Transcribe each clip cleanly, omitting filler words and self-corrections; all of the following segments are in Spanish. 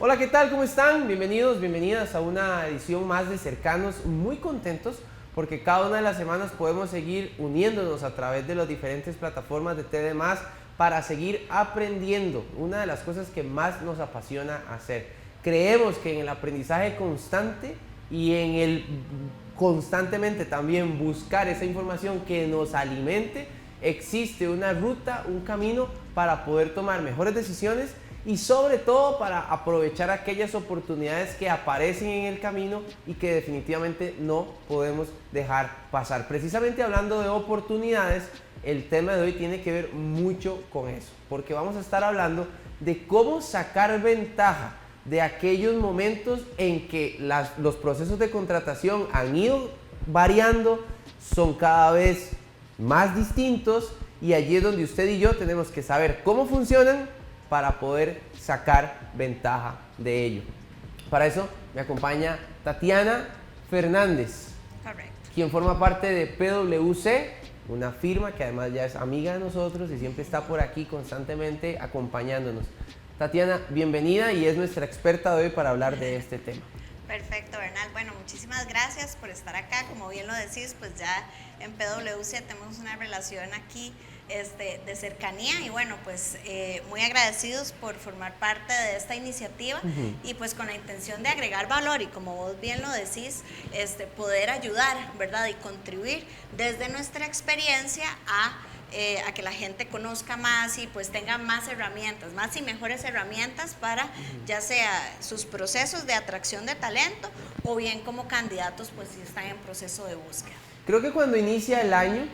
Hola, ¿qué tal? ¿Cómo están? Bienvenidos, bienvenidas a una edición más de Cercanos. Muy contentos porque cada una de las semanas podemos seguir uniéndonos a través de las diferentes plataformas de TD+, para seguir aprendiendo. Una de las cosas que más nos apasiona hacer. Creemos que en el aprendizaje constante y en el constantemente también buscar esa información que nos alimente, existe una ruta, un camino para poder tomar mejores decisiones y sobre todo para aprovechar aquellas oportunidades que aparecen en el camino y que definitivamente no podemos dejar pasar. Precisamente hablando de oportunidades, el tema de hoy tiene que ver mucho con eso, porque vamos a estar hablando de cómo sacar ventaja de aquellos momentos en que los procesos de contratación han ido variando, son cada vez más distintos y allí es donde usted y yo tenemos que saber cómo funcionan para poder sacar ventaja de ello. Para eso me acompaña Tatiana Fernández, quien forma parte de PwC, una firma que además ya es amiga de nosotros y siempre está por aquí constantemente acompañándonos. Tatiana, bienvenida y es nuestra experta de hoy para hablar de este tema. Perfecto, Bernal. Bueno, muchísimas gracias por estar acá. Como bien lo decís, pues ya en PwC tenemos una relación aquí de cercanía y bueno, pues muy agradecidos por formar parte de esta iniciativa y pues con la intención de agregar valor y como vos bien lo decís, poder ayudar, ¿verdad? Y contribuir desde nuestra experiencia a que la gente conozca más y pues tenga más herramientas, más y mejores herramientas para ya sea sus procesos de atracción de talento o bien como candidatos pues si están en proceso de búsqueda. Creo que cuando inicia el año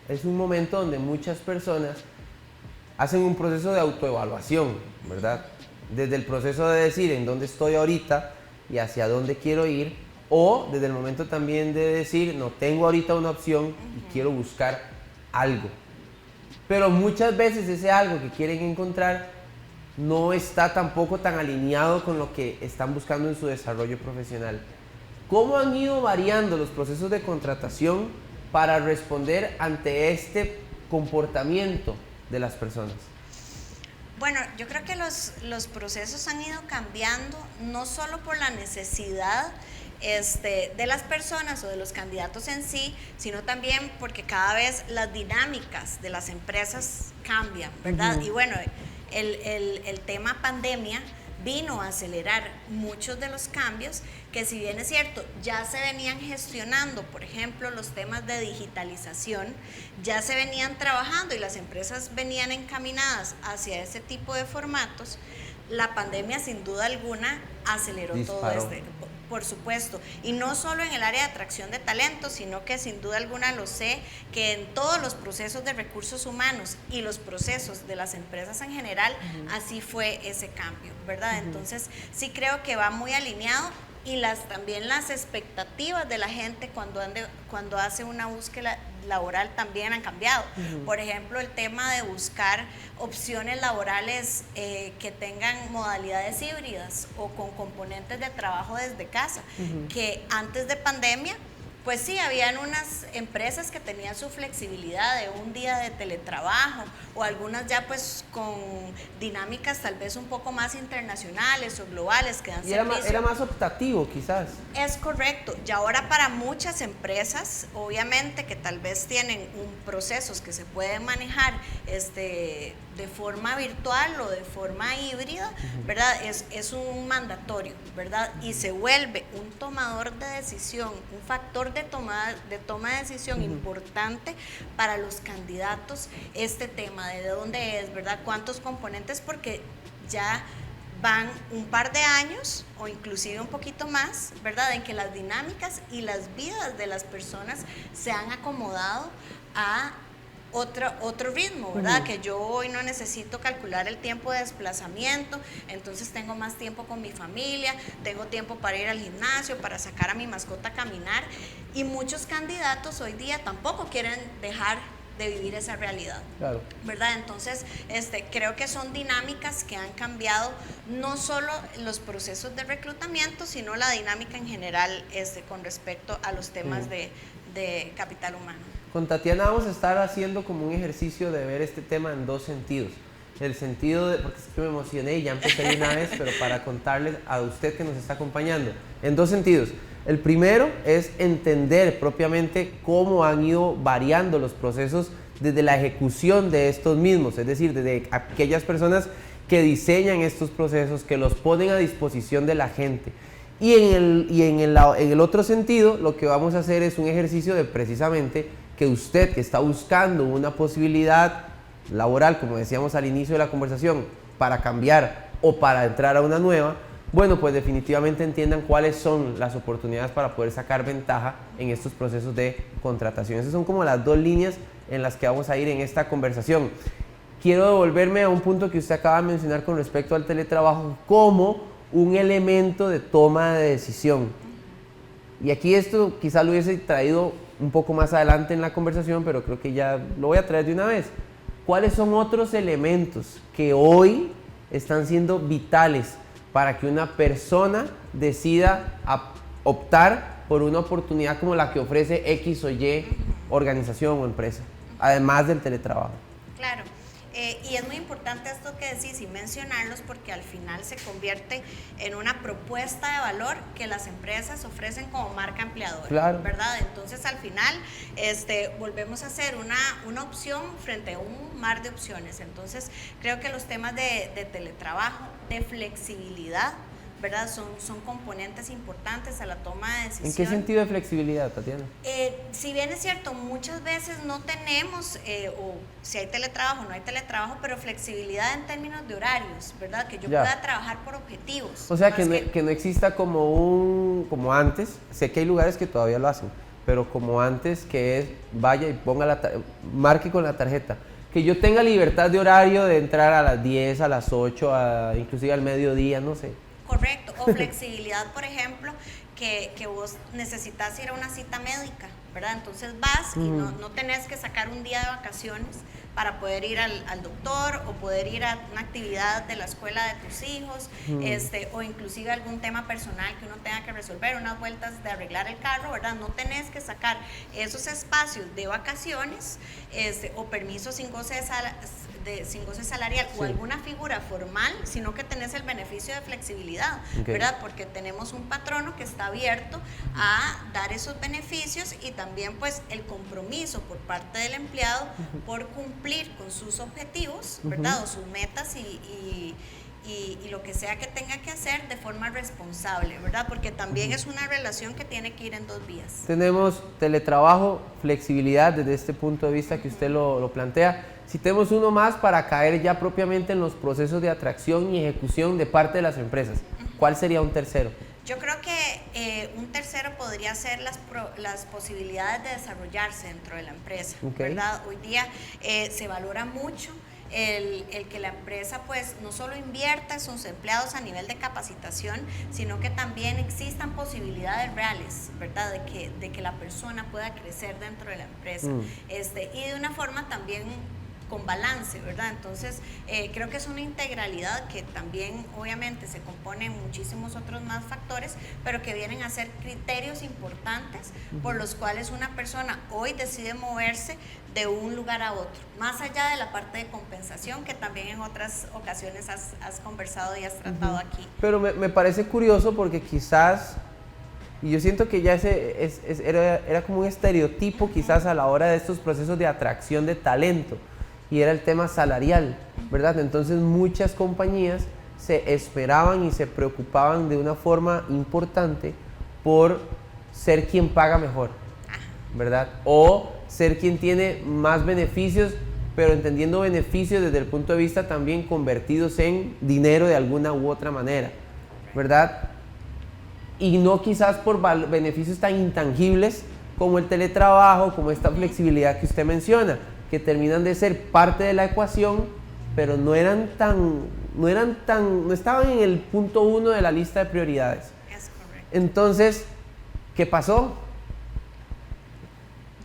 es un momento donde muchas personas hacen un proceso de autoevaluación, ¿verdad? Desde el proceso de decir en dónde estoy ahorita y hacia dónde quiero ir, o desde el momento también de decir no tengo ahorita una opción y quiero buscar algo. Pero muchas veces ese algo que quieren encontrar no está tampoco tan alineado con lo que están buscando en su desarrollo profesional. ¿Cómo han ido variando los procesos de contratación para responder ante este comportamiento de las personas? Bueno, yo creo que los procesos han ido cambiando no solo por la necesidad de las personas o de los candidatos en sí, sino también porque cada vez las dinámicas de las empresas cambian, ¿verdad? Y bueno, el tema pandemia vino a acelerar muchos de los cambios que, si bien es cierto, ya se venían gestionando, por ejemplo, los temas de digitalización, ya se venían trabajando y las empresas venían encaminadas hacia ese tipo de formatos. La pandemia sin duda alguna aceleró todo por supuesto, y no solo en el área de atracción de talento, sino que sin duda alguna lo sé, que en todos los procesos de recursos humanos y los procesos de las empresas en general, así fue ese cambio, ¿verdad? Entonces sí creo que va muy alineado y también las expectativas de la gente cuando hace una búsqueda laboral también han cambiado. Por ejemplo, el tema de buscar opciones laborales que tengan modalidades híbridas o con componentes de trabajo desde casa, que antes de pandemia pues sí, habían unas empresas que tenían su flexibilidad de un día de teletrabajo o algunas ya pues con dinámicas tal vez un poco más internacionales o globales que dan servicio. Era más optativo quizás. Es correcto, y ahora para muchas empresas, obviamente que tal vez tienen procesos que se pueden manejar de forma virtual o de forma híbrida, ¿verdad? Es un mandatorio, ¿verdad? Y se vuelve un tomador de decisión, un factor de toma de decisión importante para los candidatos este tema de dónde es, ¿verdad? Cuántos componentes, porque ya van un par de años o inclusive un poquito más, ¿verdad? En que las dinámicas y las vidas de las personas se han acomodado a otro ritmo, ¿verdad? Que yo hoy no necesito calcular el tiempo de desplazamiento, entonces tengo más tiempo con mi familia, tengo tiempo para ir al gimnasio, para sacar a mi mascota a caminar, y muchos candidatos hoy día tampoco quieren dejar de vivir esa realidad, claro, ¿verdad? Entonces, creo que son dinámicas que han cambiado no solo los procesos de reclutamiento, sino la dinámica en general con respecto a los temas de capital humano. Con Tatiana vamos a estar haciendo como un ejercicio de ver este tema en dos sentidos. el sentido de, porque es que me emocioné y ya empecé de una vez, pero para contarles a usted que nos está acompañando, en dos sentidos. El primero es entender propiamente cómo han ido variando los procesos desde la ejecución de estos mismos, es decir, desde aquellas personas que diseñan estos procesos, que los ponen a disposición de la gente. Y en el otro sentido, lo que vamos a hacer es un ejercicio de precisamente que usted que está buscando una posibilidad laboral, como decíamos al inicio de la conversación, para cambiar o para entrar a una nueva, bueno, pues definitivamente entiendan cuáles son las oportunidades para poder sacar ventaja en estos procesos de contratación. Esas son como las dos líneas en las que vamos a ir en esta conversación. Quiero devolverme a un punto que usted acaba de mencionar con respecto al teletrabajo como un elemento de toma de decisión. Y aquí esto quizá lo hubiese traído un poco más adelante en la conversación, pero creo que ya lo voy a traer de una vez. ¿Cuáles son otros elementos que hoy están siendo vitales para que una persona decida optar por una oportunidad como la que ofrece X o Y organización o empresa, además del teletrabajo? Claro. Y es muy importante esto que decís y mencionarlos porque al final se convierte en una propuesta de valor que las empresas ofrecen como marca empleadora, claro, ¿verdad? Entonces al final volvemos a ser una opción frente a un mar de opciones. Entonces creo que los temas de teletrabajo, de flexibilidad, ¿verdad? Son componentes importantes a la toma de decisión. ¿En qué sentido de flexibilidad, Tatiana? Si bien es cierto, muchas veces no tenemos, o si hay teletrabajo, no hay teletrabajo, pero flexibilidad en términos de horarios, ¿verdad? Que yo pueda trabajar por objetivos. O sea, que no exista como antes, sé que hay lugares que todavía lo hacen, pero como antes, que es, vaya y ponga marque con la tarjeta. Que yo tenga libertad de horario de entrar a las 10, a las 8, inclusive al mediodía, no sé. Correcto, o flexibilidad, por ejemplo, que vos necesitas ir a una cita médica, ¿verdad? Entonces vas y no tenés que sacar un día de vacaciones para poder ir al doctor o poder ir a una actividad de la escuela de tus hijos, o inclusive algún tema personal que uno tenga que resolver, unas vueltas de arreglar el carro, ¿verdad? No tenés que sacar esos espacios de vacaciones o permisos sin goce salarial o alguna figura formal, sino que tenés el beneficio de flexibilidad, ¿verdad? Porque tenemos un patrono que está abierto a dar esos beneficios y también pues el compromiso por parte del empleado por cumplir con sus objetivos, ¿verdad? O sus metas y lo que sea que tenga que hacer de forma responsable, ¿verdad? Porque también es una relación que tiene que ir en dos vías. Tenemos teletrabajo, flexibilidad desde este punto de vista que usted lo plantea. Si tenemos uno más para caer ya propiamente en los procesos de atracción y ejecución de parte de las empresas, ¿cuál sería un tercero? Yo creo que un tercero podría ser las posibilidades de desarrollarse dentro de la empresa, ¿verdad? Hoy día se valora mucho el que la empresa pues no solo invierta en sus empleados a nivel de capacitación, sino que también existan posibilidades reales, ¿verdad? De que la persona pueda crecer dentro de la empresa y de una forma también con balance, ¿verdad? Entonces, creo que es una integralidad que también obviamente se compone en muchísimos otros más factores, pero que vienen a ser criterios importantes por los cuales una persona hoy decide moverse de un lugar a otro, más allá de la parte de compensación que también en otras ocasiones has conversado y has tratado aquí. Pero me parece curioso porque quizás, y yo siento que ya era como un estereotipo quizás a la hora de estos procesos de atracción de talento, y era el tema salarial, ¿verdad? Entonces muchas compañías se esperaban y se preocupaban de una forma importante por ser quien paga mejor, ¿verdad? O ser quien tiene más beneficios, pero entendiendo beneficios desde el punto de vista también convertidos en dinero de alguna u otra manera, ¿verdad? Y no quizás por beneficios tan intangibles como el teletrabajo, como esta flexibilidad que usted menciona, que terminan de ser parte de la ecuación, pero no estaban en el punto 1 de la lista de prioridades. Es correcto. Entonces, ¿qué pasó?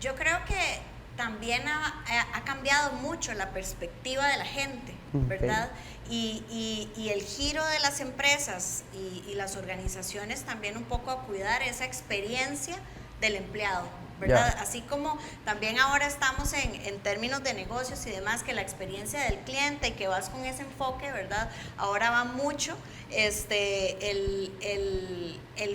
Yo creo que también ha cambiado mucho la perspectiva de la gente, ¿verdad? Y el giro de las empresas y las organizaciones también un poco a cuidar esa experiencia del empleado, ¿verdad? Ya. Así como también ahora estamos en términos de negocios y demás, que la experiencia del cliente y que vas con ese enfoque, ¿verdad? Ahora va mucho el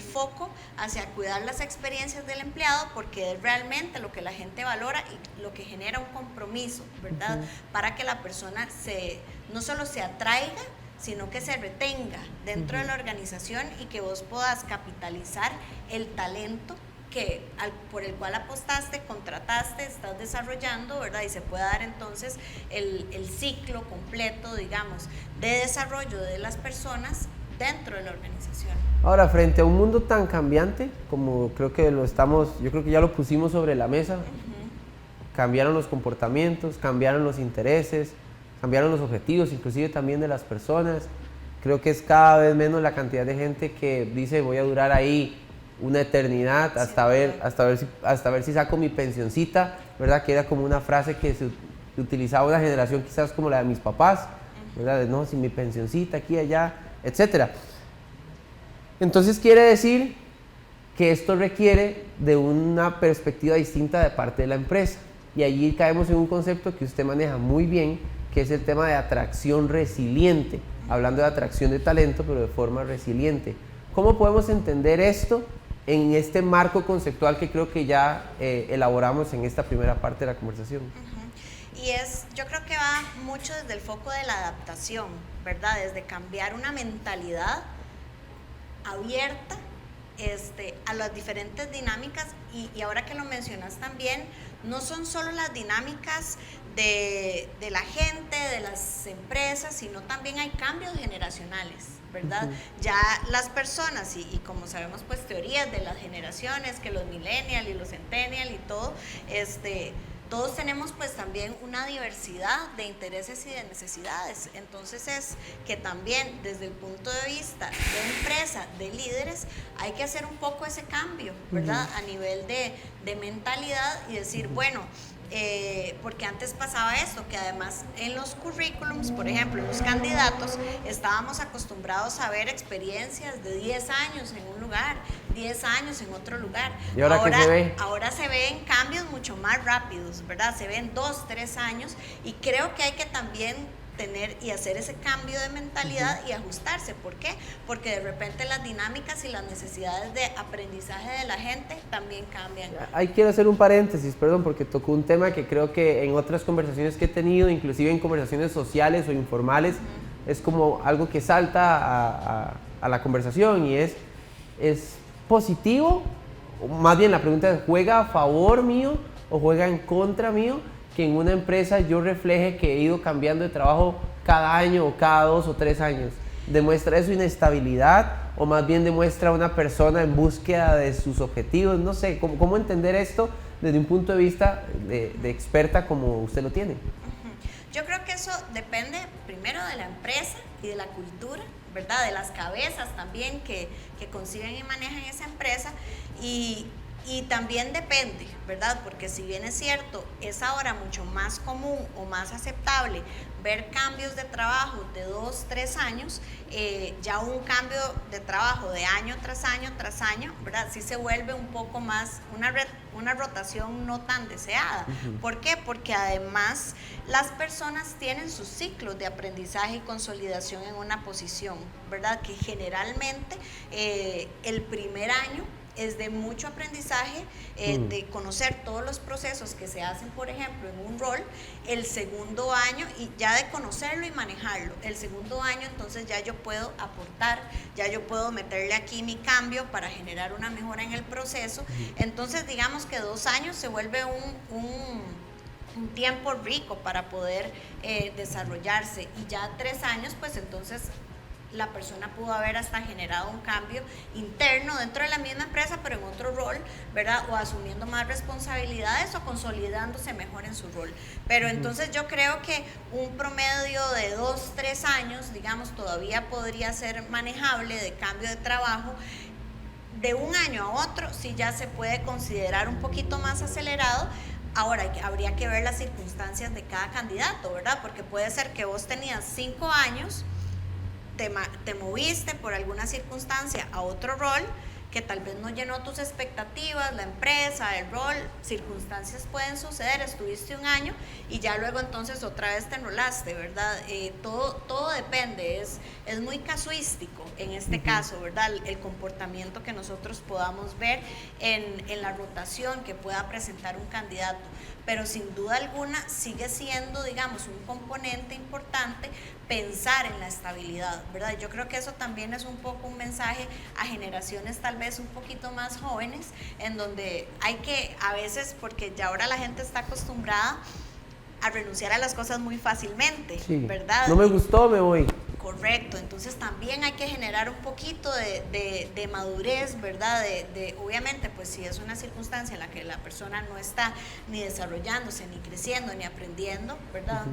foco hacia cuidar las experiencias del empleado, porque es realmente lo que la gente valora y lo que genera un compromiso, ¿verdad? Para que la persona no solo se atraiga, sino que se retenga dentro de la organización y que vos puedas capitalizar el talento por el cual apostaste, contrataste, estás desarrollando, ¿verdad? Y se pueda dar entonces el ciclo completo, digamos, de desarrollo de las personas dentro de la organización. Ahora, frente a un mundo tan cambiante, como creo que yo creo que ya lo pusimos sobre la mesa, cambiaron los comportamientos, cambiaron los intereses, cambiaron los objetivos, inclusive también de las personas. Creo que es cada vez menos la cantidad de gente que dice voy a durar ahí una eternidad hasta ver si saco mi pensioncita, ¿verdad? Que era como una frase que se utilizaba una generación quizás como la de mis papás, ¿verdad? No, si mi pensioncita aquí, allá, etcétera. Entonces quiere decir que esto requiere de una perspectiva distinta de parte de la empresa. Y allí caemos en un concepto que usted maneja muy bien, que es el tema de atracción resiliente, hablando de atracción de talento, pero de forma resiliente. ¿Cómo podemos entender esto en este marco conceptual que creo que ya elaboramos en esta primera parte de la conversación? Y yo creo que va mucho desde el foco de la adaptación, ¿verdad? Desde cambiar una mentalidad abierta a las diferentes dinámicas y ahora que lo mencionas también, no son solo las dinámicas de la gente, de las empresas, sino también hay cambios generacionales, ¿verdad? Ya las personas, y como sabemos, pues teorías de las generaciones, que los millennials y los centennials y todo, todos tenemos pues también una diversidad de intereses y de necesidades. Entonces es que también desde el punto de vista de empresa, de líderes, hay que hacer un poco ese cambio, ¿verdad? A nivel de mentalidad y decir, bueno, porque antes pasaba esto, que además en los currículums, por ejemplo, en los candidatos, estábamos acostumbrados a ver experiencias de 10 años en un lugar, 10 años en otro lugar. ¿Y ahora qué se ve? Ahora se ven cambios mucho más rápidos, ¿verdad? Se ven 2, 3 años y creo que hay que también tener y hacer ese cambio de mentalidad y ajustarse. ¿Por qué? Porque de repente las dinámicas y las necesidades de aprendizaje de la gente también cambian. Ahí quiero hacer un paréntesis, perdón, porque tocó un tema que creo que en otras conversaciones que he tenido, inclusive en conversaciones sociales o informales, es como algo que salta a la conversación y es positivo, o más bien la pregunta es, ¿juega a favor mío o juega en contra mío que en una empresa yo refleje que he ido cambiando de trabajo cada año o cada 2 o 3 años? ¿Demuestra eso inestabilidad o más bien demuestra una persona en búsqueda de sus objetivos? No sé, ¿cómo entender esto desde un punto de vista de experta como usted lo tiene? Yo creo que eso depende primero de la empresa y de la cultura, ¿verdad? De las cabezas también que conciben y manejan esa empresa y también depende, ¿verdad? Porque si bien es cierto, es ahora mucho más común o más aceptable ver cambios de trabajo de 2, 3 años, ya un cambio de trabajo de año tras año tras año, ¿verdad? Sí se vuelve un poco más una rotación no tan deseada. ¿Por qué? Porque además las personas tienen sus ciclos de aprendizaje y consolidación en una posición, ¿verdad? Que generalmente el primer año es de mucho aprendizaje, de conocer todos los procesos que se hacen, por ejemplo, en un rol. El segundo año, y ya de conocerlo y manejarlo, el segundo año entonces ya yo puedo aportar, ya yo puedo meterle aquí mi cambio para generar una mejora en el proceso. Entonces digamos que 2 años se vuelve un tiempo rico para poder desarrollarse, y ya 3 años pues entonces la persona pudo haber hasta generado un cambio interno dentro de la misma empresa, pero en otro rol, ¿verdad? O asumiendo más responsabilidades o consolidándose mejor en su rol. Pero entonces yo creo que un promedio de 2, 3 años, digamos, todavía podría ser manejable de cambio de trabajo. De un año a otro, sí ya se puede considerar un poquito más acelerado. Ahora, habría que ver las circunstancias de cada candidato, ¿verdad? Porque puede ser que vos tenías 5 años, te moviste por alguna circunstancia a otro rol, que tal vez no llenó tus expectativas, la empresa, el rol, circunstancias pueden suceder, estuviste un año y ya luego entonces otra vez te enrolaste, ¿verdad? Todo depende, es muy casuístico en este caso, ¿verdad? El comportamiento que nosotros podamos ver en la rotación que pueda presentar un candidato, pero sin duda alguna sigue siendo, digamos, un componente importante pensar en la estabilidad, ¿verdad? Yo creo que eso también es un poco un mensaje a generaciones tal vez un poquito más jóvenes, en donde hay que, a veces, porque ya ahora la gente está acostumbrada a renunciar a las cosas muy fácilmente, sí, ¿verdad? No me gustó, me voy. Correcto, entonces también hay que generar un poquito de madurez, ¿verdad? Obviamente, pues si es una circunstancia en la que la persona no está ni desarrollándose, ni creciendo, ni aprendiendo, ¿verdad?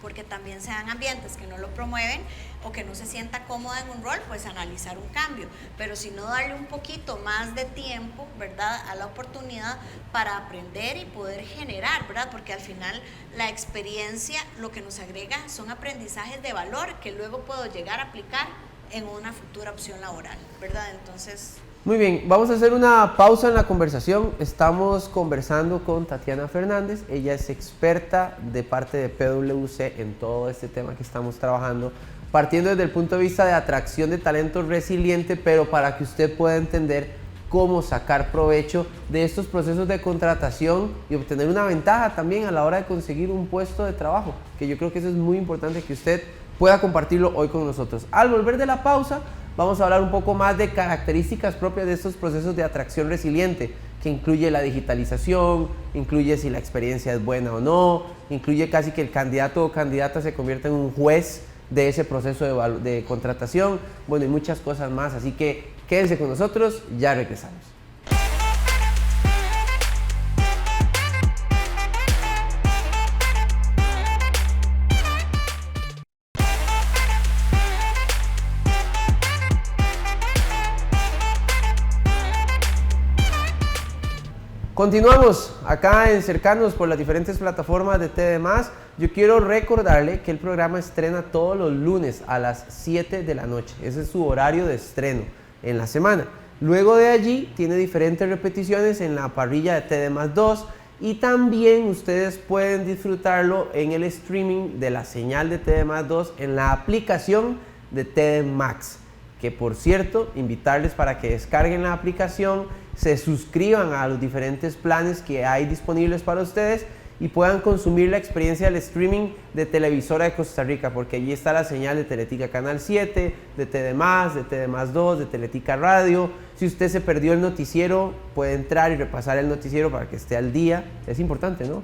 Porque también se dan ambientes que no lo promueven o que no se sienta cómoda en un rol, pues analizar un cambio, pero si no darle un poquito más de tiempo, ¿verdad?, a la oportunidad para aprender y poder generar, ¿verdad?, porque al final la experiencia lo que nos agrega son aprendizajes de valor que luego puedo llegar a aplicar en una futura opción laboral, ¿verdad? Entonces... Muy bien, vamos a hacer una pausa en la conversación. Estamos conversando con Tatiana Fernández. Ella es experta de parte de PwC en todo este tema que estamos trabajando, partiendo desde el punto de vista de atracción de talento resiliente, pero para que usted pueda entender cómo sacar provecho de estos procesos de contratación y obtener una ventaja también a la hora de conseguir un puesto de trabajo, que yo creo que eso es muy importante que usted pueda compartirlo hoy con nosotros. Al volver de la pausa, vamos a hablar un poco más de características propias de estos procesos de atracción resiliente, que incluye la digitalización, incluye si la experiencia es buena o no, incluye casi que el candidato o candidata se convierta en un juez de ese proceso de contratación, bueno, y muchas cosas más. Así que quédense con nosotros, ya regresamos. Continuamos acá en Cercanos por las diferentes plataformas de TD+. Yo quiero recordarle que el programa estrena todos los lunes a las 7 de la noche. Ese es su horario de estreno en la semana. Luego de allí tiene diferentes repeticiones en la parrilla de TD+2 y también ustedes pueden disfrutarlo en el streaming de la señal de TD+2 en la aplicación de TD Max. Que por cierto, invitarles para que descarguen la aplicación, se suscriban a los diferentes planes que hay disponibles para ustedes y puedan consumir la experiencia del streaming de Televisora de Costa Rica, porque allí está la señal de Teletica Canal 7, de TD+, de TD+2, de Teletica Radio. Si usted se perdió el noticiero, puede entrar y repasar el noticiero para que esté al día. Es importante, ¿no?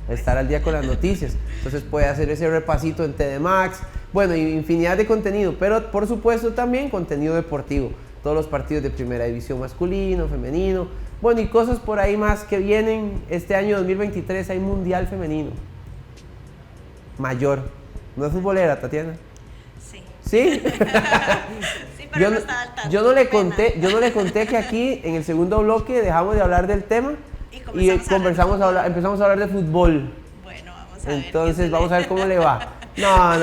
Estar al día con las noticias. Entonces puede hacer ese repasito en TD Max. Bueno, y infinidad de contenido, pero por supuesto también contenido deportivo. Todos los partidos de primera división masculino, femenino. Bueno, y cosas por ahí más que vienen. Este año 2023 hay Mundial Femenino. Mayor. ¿No es futbolera, Tatiana? Sí. ¿Sí? Sí, pero no estaba al tanto. Yo no le conté que aquí en el segundo bloque dejamos de hablar del tema y empezamos a hablar de fútbol. Bueno, vamos a ver. Entonces vamos a ver cómo le va. No.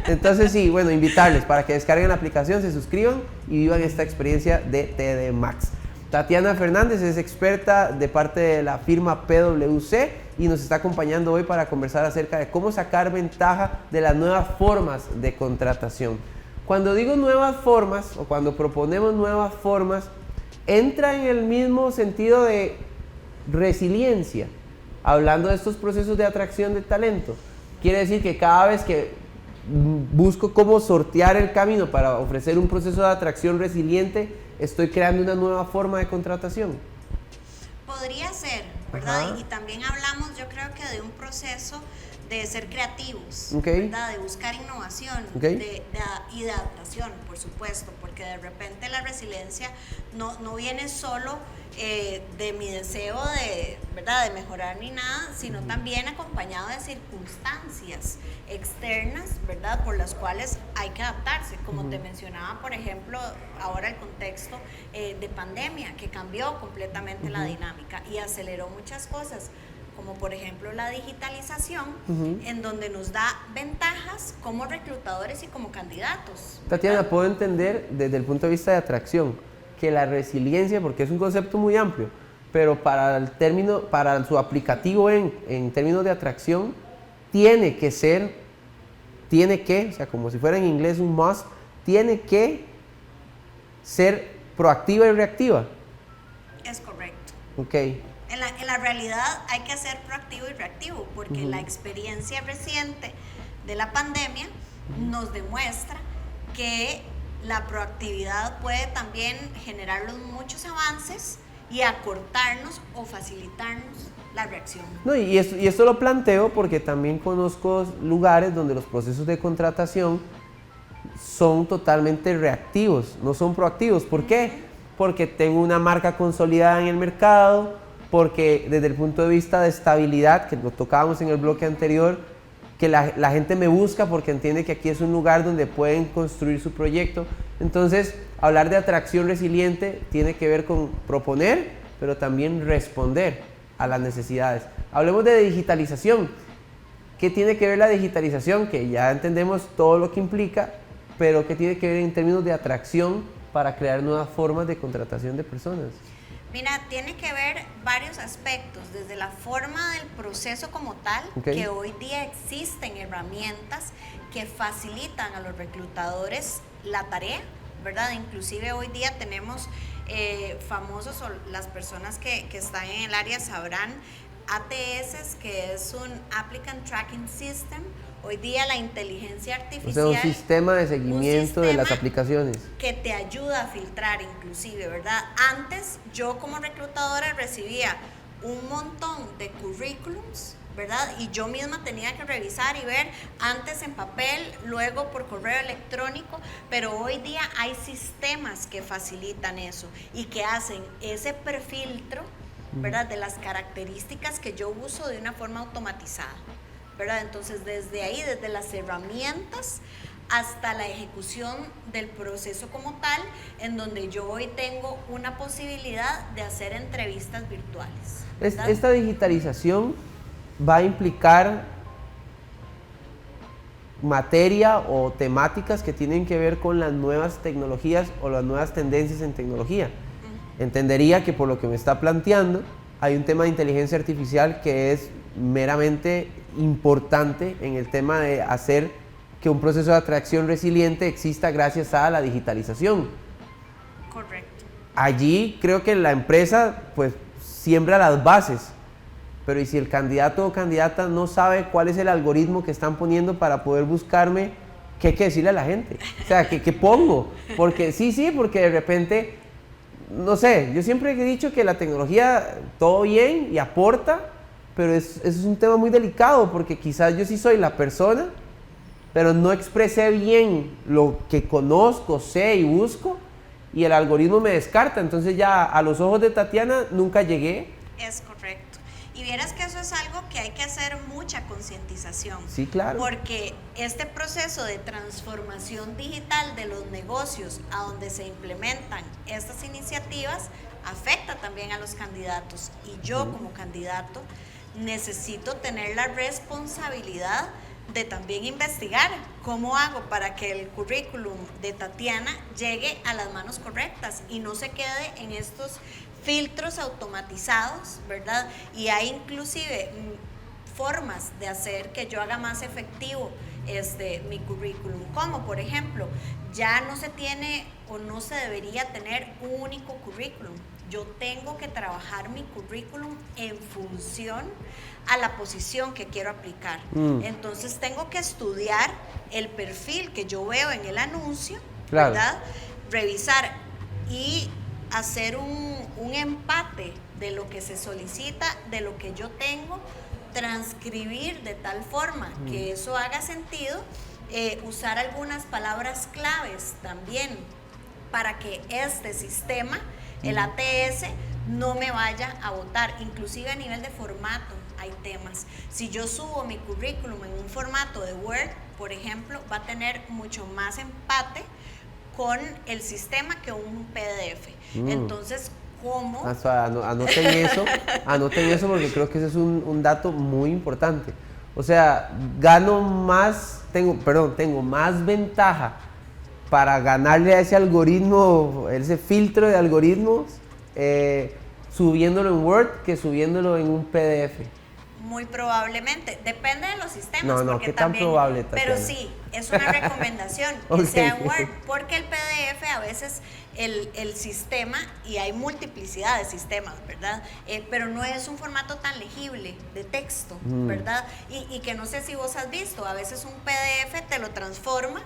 Entonces sí, bueno, invitarles para que descarguen la aplicación, se suscriban y vivan esta experiencia de TD Max. Tatiana Fernández es experta de parte de la firma PwC y nos está acompañando hoy para conversar acerca de cómo sacar ventaja de las nuevas formas de contratación. Cuando digo nuevas formas o cuando proponemos nuevas formas, entra en el mismo sentido de resiliencia, hablando de estos procesos de atracción de talento. Quiere decir que cada vez que busco cómo sortear el camino para ofrecer un proceso de atracción resiliente, estoy creando una nueva forma de contratación. Podría ser, ¿verdad? Y también hablamos, yo creo que de un proceso de ser creativos, ¿verdad? De buscar innovación y de adaptación, por supuesto, porque de repente la resiliencia no viene solo de mi deseo ¿verdad?, de mejorar ni nada, sino también acompañado de circunstancias externas, ¿verdad?, por las cuales hay que adaptarse, como te mencionaba, por ejemplo, ahora el contexto de pandemia, que cambió completamente la dinámica y aceleró muchas cosas, como por ejemplo la digitalización, en donde nos da ventajas como reclutadores y como candidatos. Tatiana, puedo entender desde el punto de vista de atracción que la resiliencia, porque es un concepto muy amplio, pero para su aplicativo en términos de atracción, tiene que, o sea, como si fuera en inglés un must, tiene que ser proactiva y reactiva. Es correcto. Ok. En la realidad hay que ser proactivo y reactivo, porque la experiencia reciente de la pandemia nos demuestra que la proactividad puede también generarnos muchos avances y acortarnos o facilitarnos la reacción. No, y esto lo planteo porque también conozco lugares donde los procesos de contratación son totalmente reactivos, no son proactivos. ¿Por qué? Porque tengo una marca consolidada en el mercado, porque desde el punto de vista de estabilidad, que lo tocábamos en el bloque anterior, que la gente me busca porque entiende que aquí es un lugar donde pueden construir su proyecto. Entonces, hablar de atracción resiliente tiene que ver con proponer, pero también responder a las necesidades. Hablemos de digitalización. ¿Qué tiene que ver la digitalización? Que ya entendemos todo lo que implica, pero ¿qué tiene que ver en términos de atracción para crear nuevas formas de contratación de personas? Mira, tiene que ver varios aspectos, desde la forma del proceso como tal, que hoy día existen herramientas que facilitan a los reclutadores la tarea, ¿verdad? Inclusive hoy día tenemos famosos, o las personas que están en el área sabrán, ATS, que es un Applicant Tracking System. Hoy día la inteligencia artificial... O sea, un sistema de seguimiento de las aplicaciones. Que te ayuda a filtrar inclusive, ¿verdad? Antes yo como reclutadora recibía un montón de currículums, ¿verdad? Y yo misma tenía que revisar y ver, antes en papel, luego por correo electrónico, pero hoy día hay sistemas que facilitan eso y que hacen ese prefiltro, ¿verdad? De las características que yo uso de una forma automatizada, ¿verdad? Entonces, desde ahí, desde las herramientas hasta la ejecución del proceso como tal, en donde yo hoy tengo una posibilidad de hacer entrevistas virtuales, ¿verdad? Esta digitalización va a implicar materia o temáticas que tienen que ver con las nuevas tecnologías o las nuevas tendencias en tecnología. Entendería que por lo que me está planteando, hay un tema de inteligencia artificial que es meramente importante en el tema de hacer que un proceso de atracción resiliente exista gracias a la digitalización. Correcto. Allí creo que la empresa pues siembra las bases, pero ¿y si el candidato o candidata no sabe cuál es el algoritmo que están poniendo para poder buscarme? ¿Qué hay que decirle a la gente? O sea, ¿qué pongo? Porque porque de repente, no sé, yo siempre he dicho que la tecnología todo bien y aporta, pero es un tema muy delicado porque quizás yo sí soy la persona, pero no expresé bien lo que conozco, sé y busco, y el algoritmo me descarta. Entonces ya a los ojos de Tatiana nunca llegué. Es correcto. Y vieras que eso es algo que hay que hacer mucha concientización. Sí, claro. Porque este proceso de transformación digital de los negocios a donde se implementan estas iniciativas afecta también a los candidatos. Y yo como candidato necesito tener la responsabilidad de también investigar cómo hago para que el currículum de Tatiana llegue a las manos correctas y no se quede en estos filtros automatizados, ¿verdad? Y hay inclusive formas de hacer que yo haga más efectivo mi currículum, como por ejemplo, ya no se tiene o no se debería tener un único currículum. Yo tengo que trabajar mi currículum en función a la posición que quiero aplicar. Entonces tengo que estudiar el perfil que yo veo en el anuncio, claro, ¿verdad? Revisar y hacer un empate de lo que se solicita, de lo que yo tengo, transcribir de tal forma que eso haga sentido, usar algunas palabras claves también para que este sistema, el ATS, no me vaya a botar. Inclusive a nivel de formato hay temas. Si yo subo mi currículum en un formato de Word, por ejemplo, va a tener mucho más empate con el sistema que un PDF. Entonces, ¿cómo? Anoten eso porque creo que ese es un dato muy importante. O sea, tengo más ventaja para ganarle a ese algoritmo, ese filtro de algoritmos, subiéndolo en Word que subiéndolo en un PDF. Muy probablemente, depende de los sistemas. No, porque ¿qué tan también, probable, Tatiana? pero sí, es una recomendación que Ok. sea en Word, porque el PDF a veces el sistema, y hay multiplicidad de sistemas, ¿verdad? Pero no es un formato tan legible de texto, ¿verdad? Y que no sé si vos has visto, a veces un PDF te lo transforma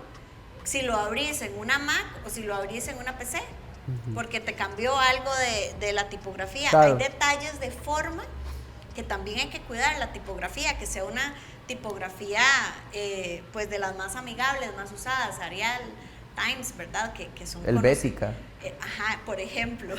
si lo abrís en una Mac o si lo abrís en una PC, porque te cambió algo de la tipografía. Claro. Hay detalles de forma que también hay que cuidar, la tipografía, que sea una tipografía pues de las más amigables, más usadas, Arial, Times, ¿verdad? Que son Helvética. Ajá, por ejemplo.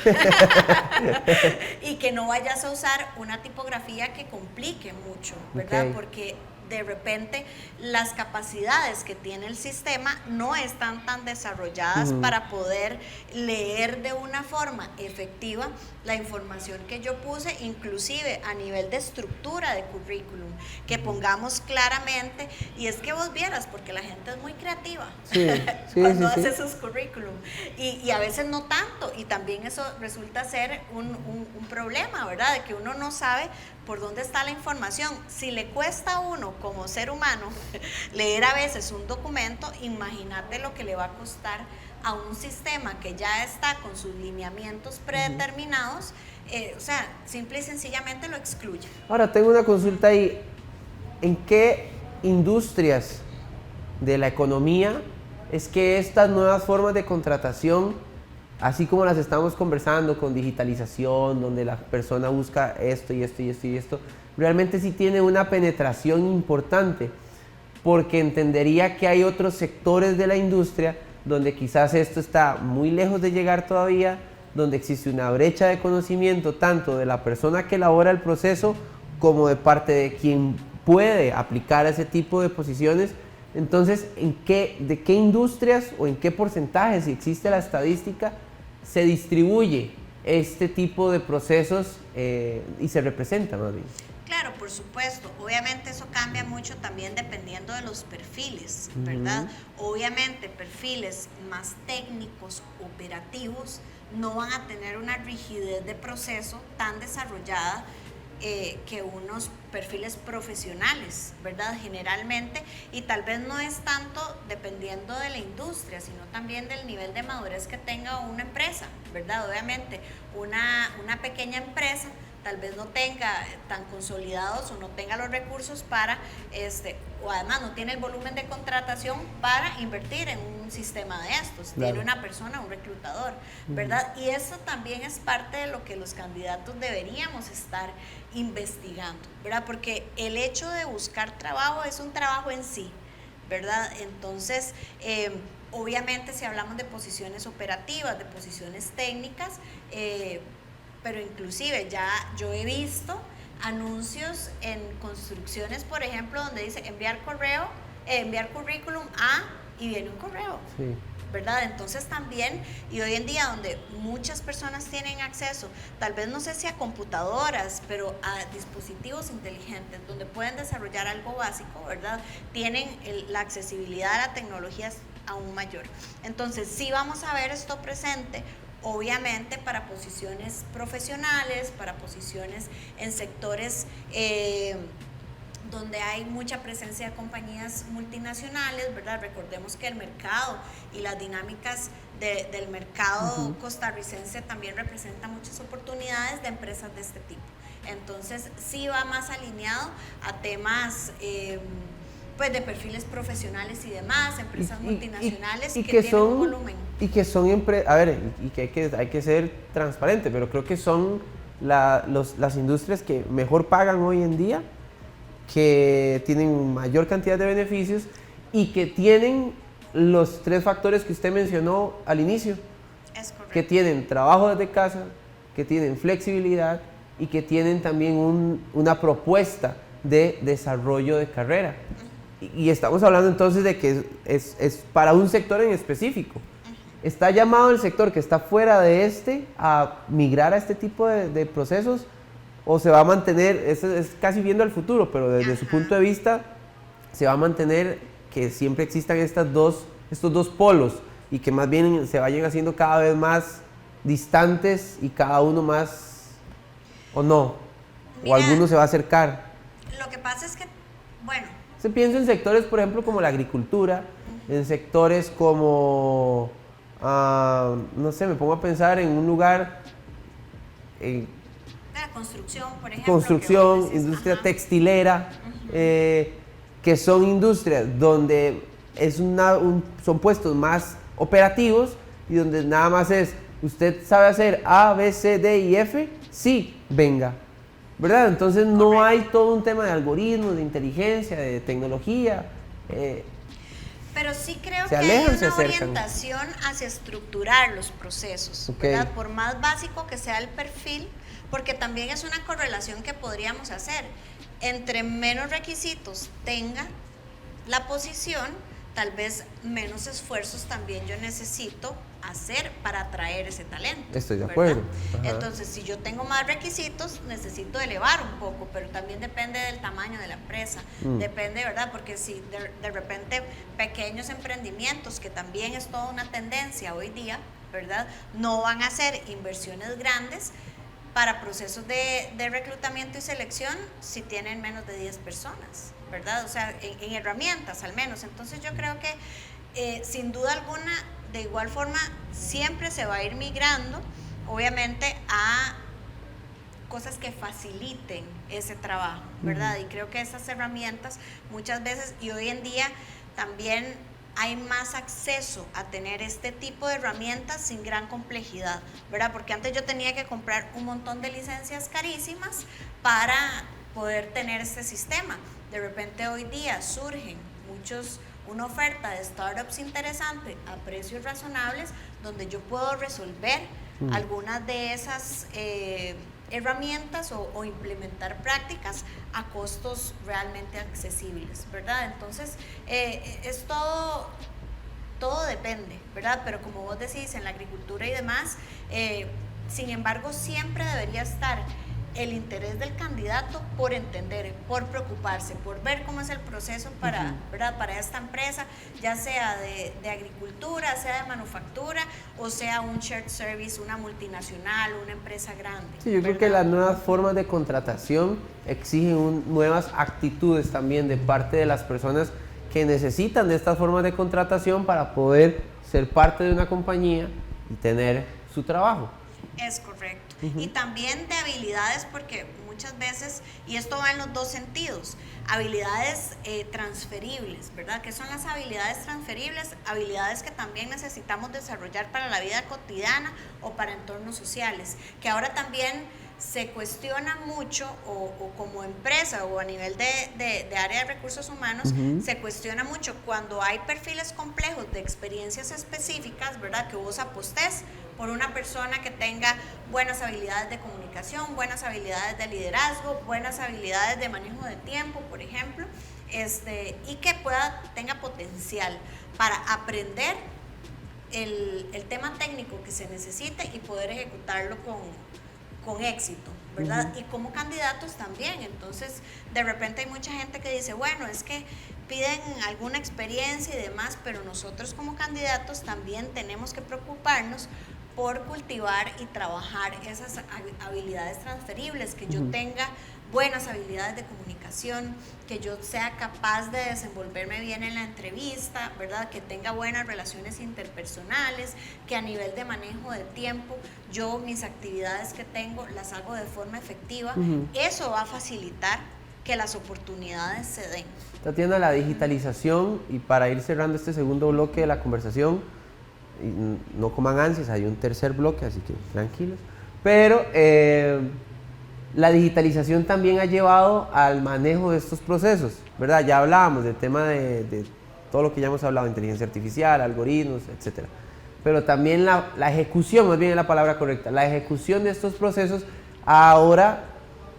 Y que no vayas a usar una tipografía que complique mucho, ¿verdad? Ok. Porque de repente las capacidades que tiene el sistema no están tan desarrolladas para poder leer de una forma efectiva la información que yo puse, inclusive a nivel de estructura de currículum, que pongamos claramente, y es que vos vieras, porque la gente es muy creativa cuando hace sus currículum, y a veces no tanto, y también eso resulta ser un problema, ¿verdad? De que uno no sabe por dónde está la información. Si le cuesta a uno como ser humano leer a veces un documento, imagínate lo que le va a costar a un sistema que ya está con sus lineamientos predeterminados, o sea, simple y sencillamente lo excluye. Ahora, tengo una consulta ahí. ¿En qué industrias de la economía es que estas nuevas formas de contratación, así como las estamos conversando con digitalización, donde la persona busca esto y esto y esto y esto, realmente sí tiene una penetración importante? Porque entendería que hay otros sectores de la industria donde quizás esto está muy lejos de llegar todavía, donde existe una brecha de conocimiento tanto de la persona que elabora el proceso como de parte de quien puede aplicar ese tipo de posiciones. Entonces, ¿de qué industrias o en qué porcentaje, si existe la estadística, se distribuye este tipo de procesos y se representa más bien? Claro, por supuesto. Obviamente eso cambia mucho también dependiendo de los perfiles, ¿verdad? Obviamente perfiles más técnicos, operativos, no van a tener una rigidez de proceso tan desarrollada que unos perfiles profesionales, ¿verdad? Generalmente, y tal vez no es tanto dependiendo de la industria, sino también del nivel de madurez que tenga una empresa, ¿verdad? Obviamente, una pequeña empresa tal vez no tenga tan consolidados o no tenga los recursos para, o además no tiene el volumen de contratación para invertir en un sistema de estos. Claro. Tiene una persona, un reclutador, ¿verdad? Y eso también es parte de lo que los candidatos deberíamos estar investigando, ¿verdad? Porque el hecho de buscar trabajo es un trabajo en sí, ¿verdad? Entonces, obviamente si hablamos de posiciones operativas, de posiciones técnicas, pero inclusive ya yo he visto anuncios en construcciones, por ejemplo, donde dice enviar currículum a, y viene un correo, sí, ¿verdad? Entonces también, y hoy en día donde muchas personas tienen acceso, tal vez no sé si a computadoras, pero a dispositivos inteligentes, donde pueden desarrollar algo básico, ¿verdad? Tienen la accesibilidad a la tecnología aún mayor. Entonces sí vamos a ver esto presente, obviamente para posiciones profesionales, para posiciones en sectores donde hay mucha presencia de compañías multinacionales, ¿verdad? Recordemos que el mercado y las dinámicas del mercado costarricense también representan muchas oportunidades de empresas de este tipo. Entonces sí va más alineado a temas pues de perfiles profesionales y demás, empresas multinacionales que tienen un volumen. Y que son y que hay que ser transparente, pero creo que son las industrias que mejor pagan hoy en día, que tienen mayor cantidad de beneficios y que tienen los 3 factores que usted mencionó al inicio. Es correcto. Que tienen trabajo desde casa, que tienen flexibilidad y que tienen también una propuesta de desarrollo de carrera. Y estamos hablando entonces de que es para un sector en específico. ¿Está llamado el sector que está fuera de a migrar a este tipo de procesos? ¿O se va a mantener, es casi viendo al futuro, pero desde su punto de vista, se va a mantener que siempre existan estos dos polos y que más bien se vayan haciendo cada vez más distantes y cada uno más, o no, Mira, o alguno se va a acercar. Lo que pasa es que, bueno, Se piensa en sectores, por ejemplo, como la agricultura, en sectores como, no sé, me pongo a pensar en un lugar, la construcción, por ejemplo. construcción, que industria ajá. textilera, que son industrias donde son puestos más operativos y donde nada más es, usted sabe hacer A, B, C, D y F, sí, venga, ¿verdad? Entonces no Correcto. hay todo un tema de algoritmos, de inteligencia, de tecnología. Pero sí creo Se que alejan, hay se una acercan. orientación hacia estructurar los procesos, Ok. ¿verdad? Por más básico que sea el perfil, porque también es una correlación que podríamos hacer. Entre menos requisitos tenga la posición, tal vez menos esfuerzos también yo necesito hacer para atraer ese talento. Estoy de ¿verdad? acuerdo. Ajá. Entonces, si yo tengo más requisitos, necesito elevar un poco, pero también depende del tamaño de la empresa. Depende, ¿verdad? Porque si de repente pequeños emprendimientos, que también es toda una tendencia hoy día, ¿verdad? No van a hacer inversiones grandes para procesos de reclutamiento y selección si tienen menos de 10 personas, ¿verdad? O sea, en herramientas al menos. Entonces yo creo que sin duda alguna, de igual forma, siempre se va a ir migrando, obviamente, a cosas que faciliten ese trabajo, ¿verdad? Y creo que esas herramientas muchas veces, y hoy en día también hay más acceso a tener este tipo de herramientas sin gran complejidad, ¿verdad? Porque antes yo tenía que comprar un montón de licencias carísimas para poder tener este sistema. De repente hoy día surgen una oferta de startups interesante a precios razonables donde yo puedo resolver algunas de esas herramientas o implementar prácticas a costos realmente accesibles, ¿verdad? Entonces, es todo depende, ¿verdad? Pero como vos decís, en la agricultura y demás, sin embargo, siempre debería estar el interés del candidato por entender, por preocuparse, por ver cómo es el proceso ¿verdad? Para esta empresa, ya sea de agricultura, sea de manufactura, o sea un shared service, una multinacional, una empresa grande. Sí, yo creo que las nuevas formas de contratación exigen nuevas actitudes también de parte de las personas que necesitan de estas formas de contratación para poder ser parte de una compañía y tener su trabajo. Es correcto. Y también de habilidades, porque muchas veces, y esto va en los dos sentidos, habilidades transferibles, ¿verdad? ¿Qué son las habilidades transferibles? Habilidades que también necesitamos desarrollar para la vida cotidiana o para entornos sociales, que ahora también se cuestiona mucho, o como empresa o a nivel de área de recursos humanos, se cuestiona mucho cuando hay perfiles complejos de experiencias específicas, ¿verdad? Que vos apostés por una persona que tenga buenas habilidades de comunicación, buenas habilidades de liderazgo, buenas habilidades de manejo de tiempo, por ejemplo, y que tenga potencial para aprender el tema técnico que se necesite y poder ejecutarlo con éxito, ¿verdad? Y como candidatos también. Entonces, de repente hay mucha gente que dice, bueno, es que piden alguna experiencia y demás, pero nosotros como candidatos también tenemos que preocuparnos por cultivar y trabajar esas habilidades transferibles, que yo tenga buenas habilidades de comunicación, que yo sea capaz de desenvolverme bien en la entrevista, ¿verdad? Que tenga buenas relaciones interpersonales, que a nivel de manejo de tiempo, yo mis actividades que tengo las hago de forma efectiva. Eso va a facilitar que las oportunidades se den. Tatiana, la digitalización, y para ir cerrando este segundo bloque de la conversación, no coman ansias, hay un tercer bloque, así que tranquilos, pero la digitalización también ha llevado al manejo de estos procesos, ¿verdad? Ya hablábamos del tema de todo lo que ya hemos hablado, inteligencia artificial, algoritmos, etcétera. Pero también la ejecución, más bien es la palabra correcta, la ejecución de estos procesos ahora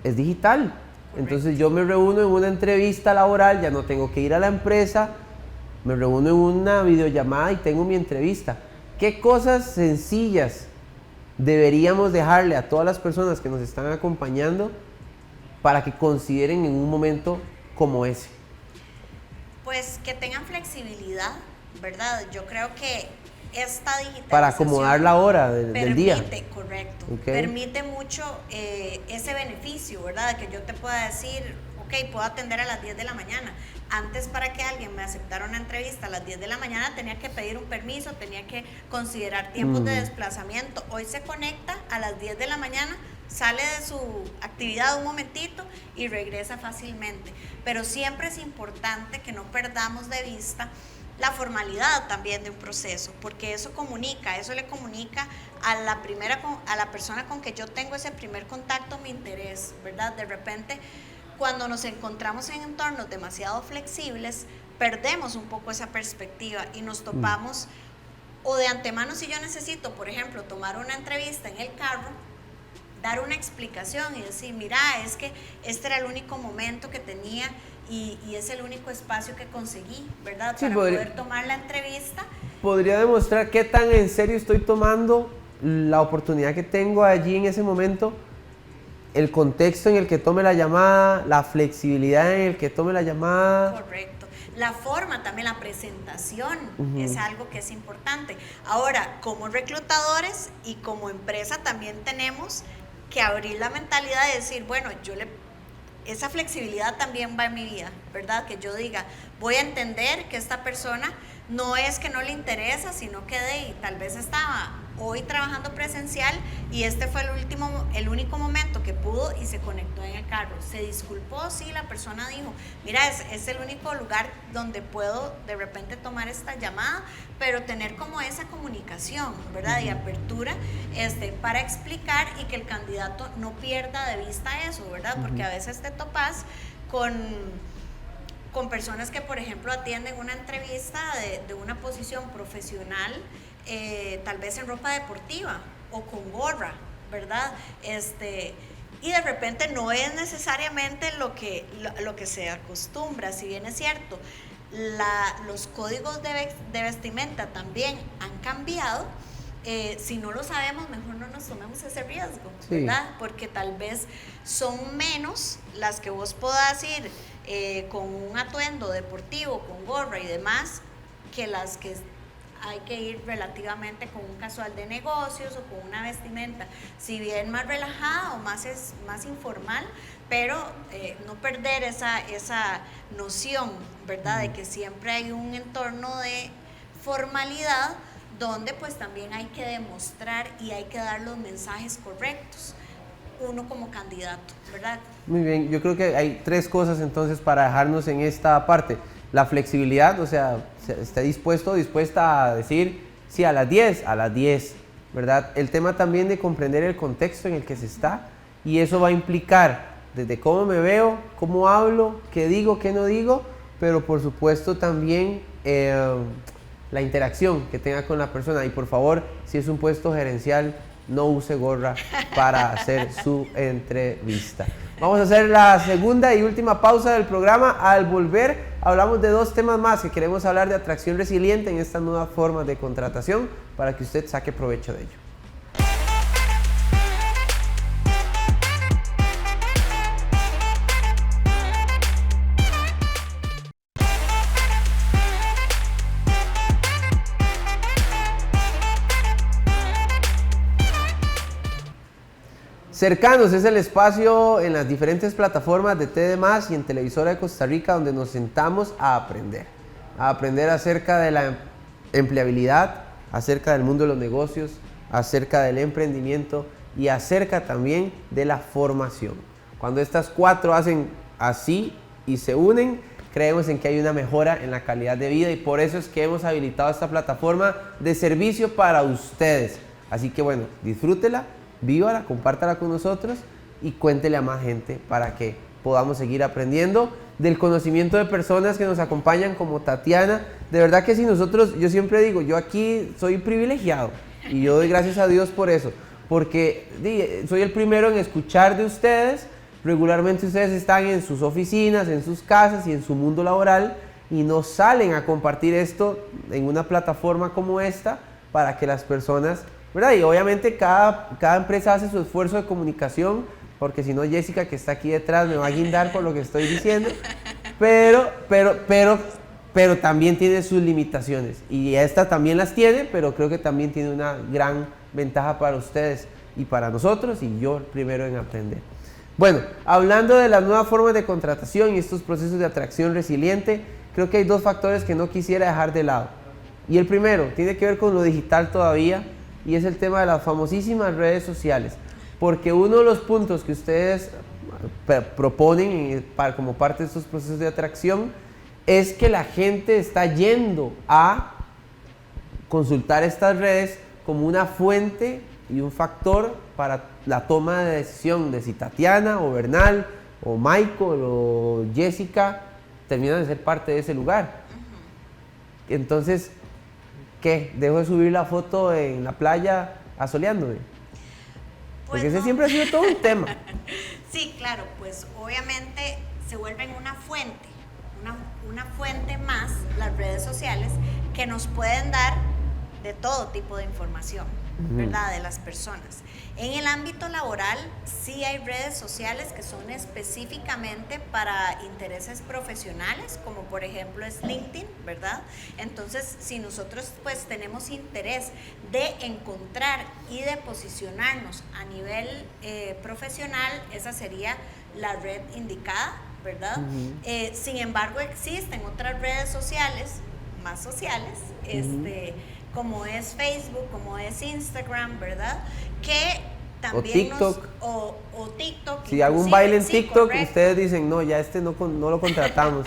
es digital. Entonces yo me reúno en una entrevista laboral, ya no tengo que ir a la empresa, me reúno en una videollamada y tengo mi entrevista. ¿Qué cosas sencillas deberíamos dejarle a todas las personas que nos están acompañando para que consideren en un momento como ese? Pues que tengan flexibilidad, ¿verdad? Yo creo que esta digitalización para acomodar la hora del día. Correcto, Okay. Permite mucho ese beneficio, ¿verdad? Que yo te pueda decir, ok, puedo atender a las 10 de la mañana. Antes, para que alguien me aceptara una entrevista a las 10 de la mañana, tenía que pedir un permiso, tenía que considerar tiempos de desplazamiento. Hoy se conecta a las 10 de la mañana, sale de su actividad un momentito y regresa fácilmente. Pero siempre es importante que no perdamos de vista la formalidad también de un proceso, porque eso comunica, eso le comunica a la persona con que yo tengo ese primer contacto mi interés, ¿verdad? De repente, cuando nos encontramos en entornos demasiado flexibles, perdemos un poco esa perspectiva y nos topamos, o de antemano, si yo necesito, por ejemplo, tomar una entrevista en el carro, dar una explicación y decir, mira, es que este era el único momento que tenía y es el único espacio que conseguí, ¿verdad? Sí, para poder tomar la entrevista. Podría demostrar qué tan en serio estoy tomando la oportunidad que tengo allí en ese momento, el contexto en el que tome la llamada, la flexibilidad en el que tome la llamada. Correcto. La forma también, la presentación es algo que es importante. Ahora, como reclutadores y como empresa también tenemos que abrir la mentalidad de decir, bueno, esa flexibilidad también va en mi vida, ¿verdad? Que yo diga, voy a entender que esta persona no es que no le interesa, sino que tal vez estaba hoy trabajando presencial y este fue el único momento que pudo y se conectó en el carro. Se disculpó, sí, la persona dijo, mira, es el único lugar donde puedo de repente tomar esta llamada, pero tener como esa comunicación, ¿verdad? Y apertura para explicar y que el candidato no pierda de vista eso, ¿verdad? Porque a veces te topas con personas que, por ejemplo, atienden una entrevista de una posición profesional, tal vez en ropa deportiva o con gorra, ¿verdad? Y de repente no es necesariamente lo que se acostumbra, si bien es cierto, los códigos de vestimenta también han cambiado. Si no lo sabemos, mejor no nos tomemos ese riesgo, ¿verdad? Sí. Porque tal vez son menos las que vos puedas ir con un atuendo deportivo, con gorra y demás, que las que hay que ir relativamente con un casual de negocios o con una vestimenta, si bien más relajada o más informal, pero no perder esa noción, ¿verdad? De que siempre hay un entorno de formalidad donde pues también hay que demostrar y hay que dar los mensajes correctos, uno como candidato, ¿verdad? Muy bien, yo creo que hay 3 cosas entonces para dejarnos en esta parte. La flexibilidad, o sea, esté dispuesta a decir, sí, a las 10, ¿verdad? El tema también de comprender el contexto en el que se está, y eso va a implicar desde cómo me veo, cómo hablo, qué digo, qué no digo, pero por supuesto también la interacción que tenga con la persona. Y por favor, si es un puesto gerencial, no use gorra para hacer su entrevista. Vamos a hacer la segunda y última pausa del programa. Al volver, hablamos de 2 temas más que queremos hablar de atracción resiliente en estas nuevas formas de contratación para que usted saque provecho de ello. Cercanos es el espacio en las diferentes plataformas de TD+ y en Televisora de Costa Rica donde nos sentamos a aprender acerca de la empleabilidad, acerca del mundo de los negocios, acerca del emprendimiento y acerca también de la formación. Cuando estas 4 hacen así y se unen, creemos en que hay una mejora en la calidad de vida y por eso es que hemos habilitado esta plataforma de servicio para ustedes. Así que bueno, disfrútela, vívala, compártala con nosotros y cuéntele a más gente para que podamos seguir aprendiendo del conocimiento de personas que nos acompañan como Tatiana. De verdad que si nosotros, yo siempre digo, yo aquí soy privilegiado y yo doy gracias a Dios por eso, porque soy el primero en escuchar de ustedes. Regularmente ustedes están en sus oficinas, en sus casas y en su mundo laboral y nos salen a compartir esto en una plataforma como esta para que las personas, ¿verdad? Y obviamente cada empresa hace su esfuerzo de comunicación, porque si no Jessica, que está aquí detrás, me va a guindar por lo que estoy diciendo, pero pero también tiene sus limitaciones. Y esta también las tiene, pero creo que también tiene una gran ventaja para ustedes y para nosotros, y yo primero en aprender. Bueno, hablando de las nuevas formas de contratación y estos procesos de atracción resiliente, creo que hay dos factores que no quisiera dejar de lado. Y el primero tiene que ver con lo digital todavía, y es el tema de las famosísimas redes sociales. Porque uno de los puntos que ustedes proponen como parte de estos procesos de atracción es que la gente está yendo a consultar estas redes como una fuente y un factor para la toma de decisión de si Tatiana o Bernal o Michael o Jessica terminan de ser parte de ese lugar. Entonces, ¿qué? ¿Dejo de subir la foto en la playa asoleándome? Pues porque ese no. siempre ha sido todo un tema. Sí, claro, pues obviamente se vuelven una fuente más las redes sociales que nos pueden dar de todo tipo de información, ¿verdad? De las personas. En el ámbito laboral sí hay redes sociales que son específicamente para intereses profesionales, como por ejemplo es LinkedIn, ¿verdad? Entonces, si nosotros pues tenemos interés de encontrar y de posicionarnos a nivel profesional, esa sería la red indicada, ¿verdad? Sin embargo, existen otras redes sociales, más sociales, como es Facebook, como es Instagram, ¿verdad? Que también o TikTok. O TikTok. Si hago un baile en sí, TikTok, correcto. ustedes dicen, no, ya no lo contratamos.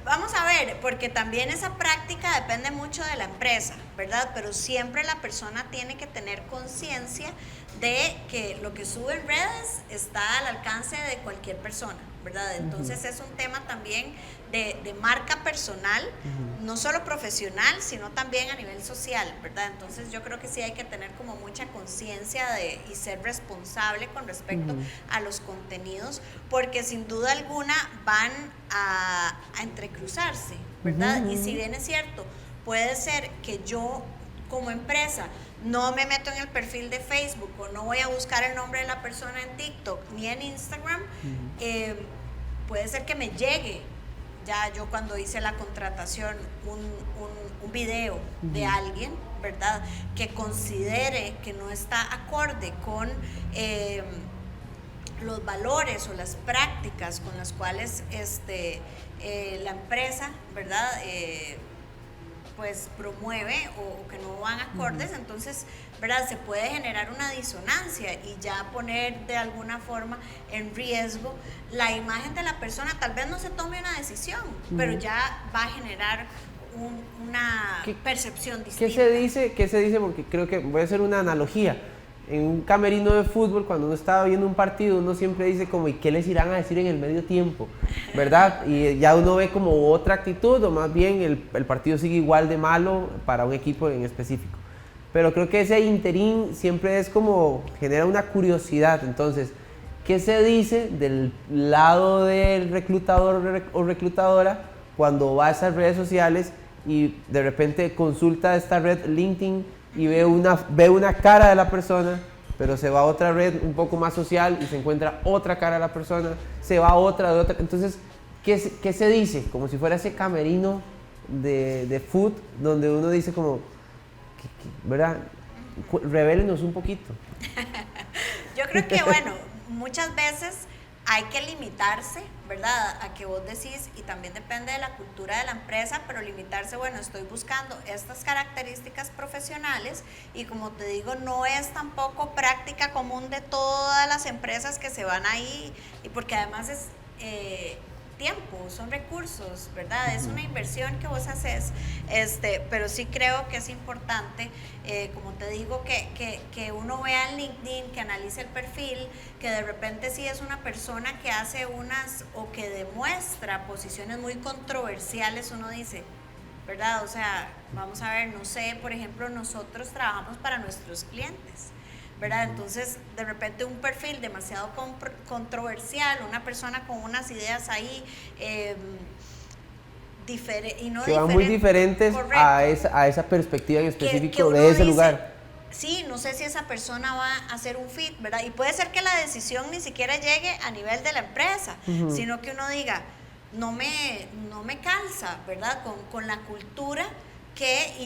Vamos a ver, porque también esa práctica depende mucho de la empresa, ¿verdad? Pero siempre la persona tiene que tener conciencia de que lo que sube en redes está al alcance de cualquier persona, ¿verdad? Entonces es un tema también de marca personal, no solo profesional, sino también a nivel social, ¿verdad? Entonces yo creo que sí hay que tener como mucha conciencia y ser responsable con respecto a los contenidos, porque sin duda alguna van a entrecruzarse, ¿verdad? Y si bien es cierto, puede ser que yo como empresa no me meto en el perfil de Facebook o no voy a buscar el nombre de la persona en TikTok ni en Instagram, puede ser que me llegue ya yo cuando hice la contratación un video de alguien, ¿verdad? Que considere que no está acorde con los valores o las prácticas con las cuales la empresa, ¿verdad? Pues promueve o que no van acordes, entonces, ¿verdad? Se puede generar una disonancia y ya poner de alguna forma en riesgo la imagen de la persona. Tal vez no se tome una decisión, pero ya va a generar una percepción distinta. ¿Qué se dice? Porque creo que voy a hacer una analogía. En un camerino de fútbol, cuando uno está viendo un partido, uno siempre dice como, ¿y qué les irán a decir en el medio tiempo? ¿Verdad? Y ya uno ve como otra actitud, o más bien el partido sigue igual de malo para un equipo en específico. Pero creo que ese interín siempre es como, genera una curiosidad. Entonces, ¿qué se dice del lado del reclutador o reclutadora cuando va a esas redes sociales y de repente consulta esta red LinkedIn y ve una cara de la persona, pero se va a otra red un poco más social y se encuentra otra cara de la persona, se va a otra de otra? Entonces, ¿qué se dice? Como si fuera ese camerino de food donde uno dice como, ¿verdad? Revélenos un poquito. Yo creo que, bueno, muchas veces hay que limitarse, ¿verdad? A que vos decís, y también depende de la cultura de la empresa, pero limitarse, bueno, estoy buscando estas características profesionales y como te digo, no es tampoco práctica común de todas las empresas que se van ahí, y porque además es tiempo, son recursos, ¿verdad? Es una inversión que vos haces, pero sí creo que es importante, como te digo, que uno vea en LinkedIn, que analice el perfil, que de repente si es una persona que hace o que demuestra posiciones muy controversiales, uno dice, ¿verdad? O sea, vamos a ver, no sé, por ejemplo, nosotros trabajamos para nuestros clientes, ¿verdad? Entonces, de repente un perfil demasiado controversial, una persona con unas ideas ahí que van muy diferentes a esa perspectiva en específico de ese lugar. Sí, no sé si esa persona va a hacer un fit, ¿verdad? Y puede ser que la decisión ni siquiera llegue a nivel de la empresa, sino que uno diga, no me calza, ¿verdad? Con la cultura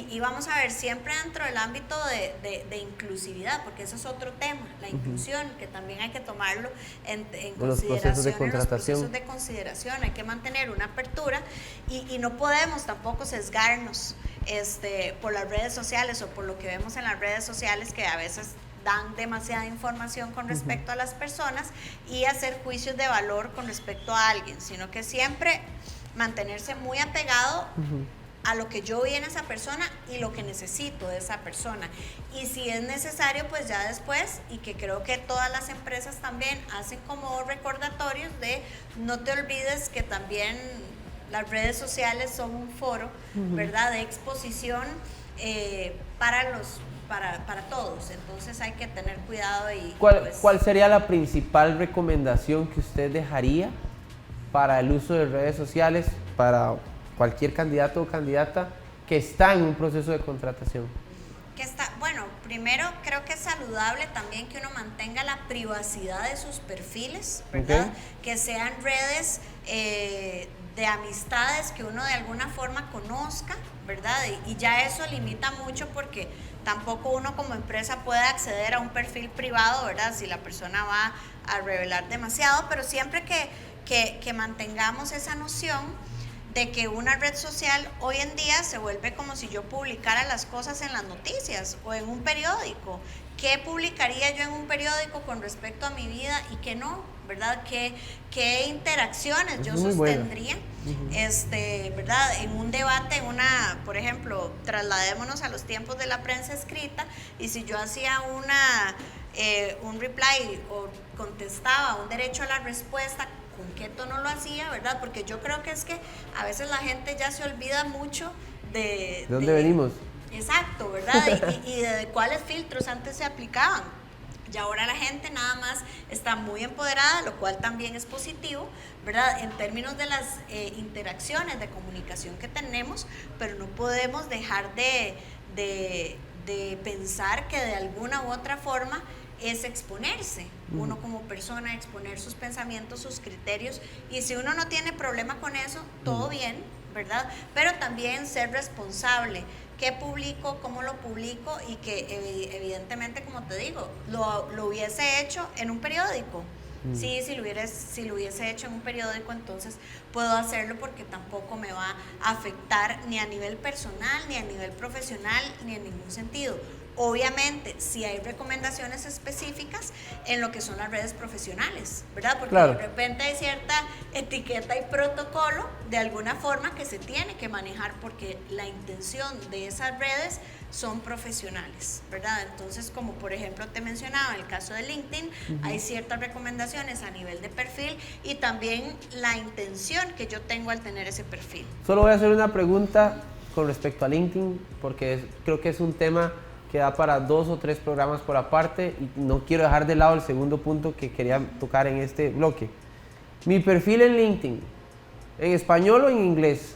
y vamos a ver, siempre dentro del ámbito de inclusividad, porque eso es otro tema, la inclusión, que también hay que tomarlo en consideración en los procesos de consideración, hay que mantener una apertura y no podemos tampoco sesgarnos por las redes sociales o por lo que vemos en las redes sociales, que a veces dan demasiada información con respecto a las personas, y hacer juicios de valor con respecto a alguien, sino que siempre mantenerse muy apegado a lo que yo vi en esa persona y lo que necesito de esa persona. Y si es necesario, pues ya después, y que creo que todas las empresas también hacen como recordatorios de no te olvides que también las redes sociales son un foro, ¿verdad?, de exposición para todos. Entonces hay que tener cuidado. ¿Cuál sería la principal recomendación que usted dejaría para el uso de redes sociales para cualquier candidato o candidata que está en un proceso de contratación? Bueno, primero creo que es saludable también que uno mantenga la privacidad de sus perfiles, ¿verdad? Que sean redes de amistades que uno de alguna forma conozca, ¿verdad? Y ya eso limita mucho, porque tampoco uno como empresa puede acceder a un perfil privado, ¿verdad?, si la persona va a revelar demasiado, pero siempre que mantengamos esa noción de que una red social hoy en día se vuelve como si yo publicara las cosas en las noticias o en un periódico. ¿Qué publicaría yo en un periódico con respecto a mi vida y qué no? ¿Verdad? ¿Qué interacciones yo sostendría? ¿Verdad? En un debate, por ejemplo, trasladémonos a los tiempos de la prensa escrita, y si yo hacía un reply o contestaba un derecho a la respuesta, ¿con qué tono lo hacía, verdad? Porque yo creo que es que a veces la gente ya se olvida mucho ¿De dónde venimos? Exacto, ¿verdad? y de cuáles filtros antes se aplicaban. Y ahora la gente nada más está muy empoderada, lo cual también es positivo, ¿verdad?, en términos de las interacciones de comunicación que tenemos, pero no podemos dejar de pensar que de alguna u otra forma es exponerse, uno como persona, exponer sus pensamientos, sus criterios, y si uno no tiene problema con eso, todo bien, ¿verdad? Pero también ser responsable, qué publico, cómo lo publico, y que evidentemente, como te digo, lo hubiese hecho en un periódico. Sí, si lo hubiese hecho en un periódico, entonces puedo hacerlo, porque tampoco me va a afectar ni a nivel personal, ni a nivel profesional, ni en ningún sentido. Obviamente, sí hay recomendaciones específicas en lo que son las redes profesionales, ¿verdad? Porque de repente hay cierta etiqueta y protocolo de alguna forma que se tiene que manejar, porque la intención de esas redes son profesionales, ¿verdad? Entonces, como por ejemplo te mencionaba, en el caso de LinkedIn, hay ciertas recomendaciones a nivel de perfil y también la intención que yo tengo al tener ese perfil. Solo voy a hacer una pregunta con respecto a LinkedIn, porque creo que es un tema que da para 2 o 3 programas por aparte, y no quiero dejar de lado el segundo punto que quería tocar en este bloque. Mi perfil en LinkedIn, ¿en español o en inglés?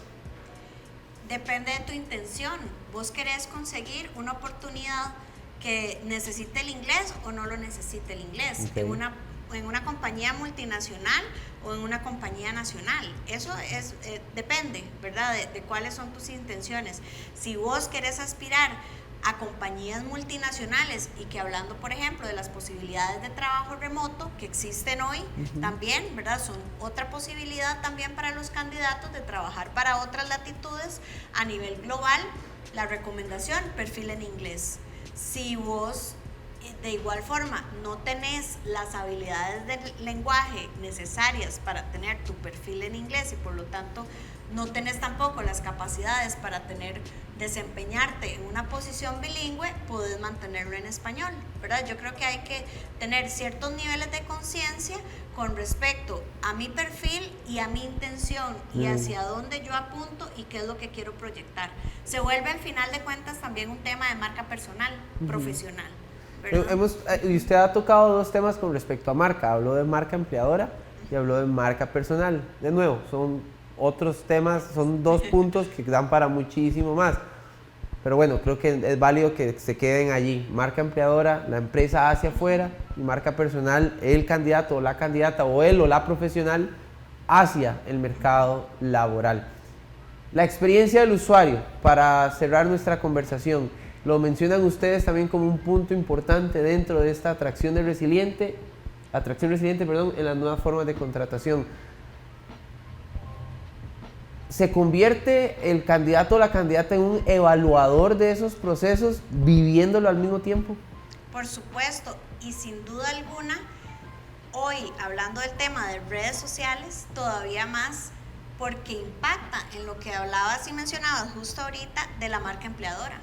Depende de tu intención. ¿Vos querés conseguir una oportunidad que necesite el inglés o no lo necesite el inglés? En una compañía multinacional o en una compañía nacional. Eso depende, ¿verdad?, de cuáles son tus intenciones. Si vos querés aspirar a compañías multinacionales, y que hablando, por ejemplo, de las posibilidades de trabajo remoto que existen hoy, también, ¿verdad?, son otra posibilidad también para los candidatos de trabajar para otras latitudes a nivel global. La recomendación, perfil en inglés. Si vos de igual forma no tenés las habilidades del lenguaje necesarias para tener tu perfil en inglés, y por lo tanto no tenés tampoco las capacidades para desempeñarte en una posición bilingüe, podés mantenerlo en español, ¿verdad? Yo creo que hay que tener ciertos niveles de conciencia con respecto a mi perfil y a mi intención y hacia dónde yo apunto y qué es lo que quiero proyectar. Se vuelve, al final de cuentas, también un tema de marca personal, profesional, ¿verdad? Y usted ha tocado 2 temas con respecto a marca. Habló de marca empleadora y habló de marca personal. De nuevo, son otros temas, son 2 puntos que dan para muchísimo más. Pero bueno, creo que es válido que se queden allí. Marca empleadora, la empresa hacia afuera, y marca personal, el candidato o la candidata, o él o la profesional, hacia el mercado laboral. La experiencia del usuario, para cerrar nuestra conversación, lo mencionan ustedes también como un punto importante dentro de esta atracción resiliente, en las nuevas formas de contratación. ¿Se convierte el candidato o la candidata en un evaluador de esos procesos, viviéndolo al mismo tiempo? Por supuesto, y sin duda alguna, hoy hablando del tema de redes sociales, todavía más, porque impacta en lo que hablabas y mencionabas justo ahorita de la marca empleadora.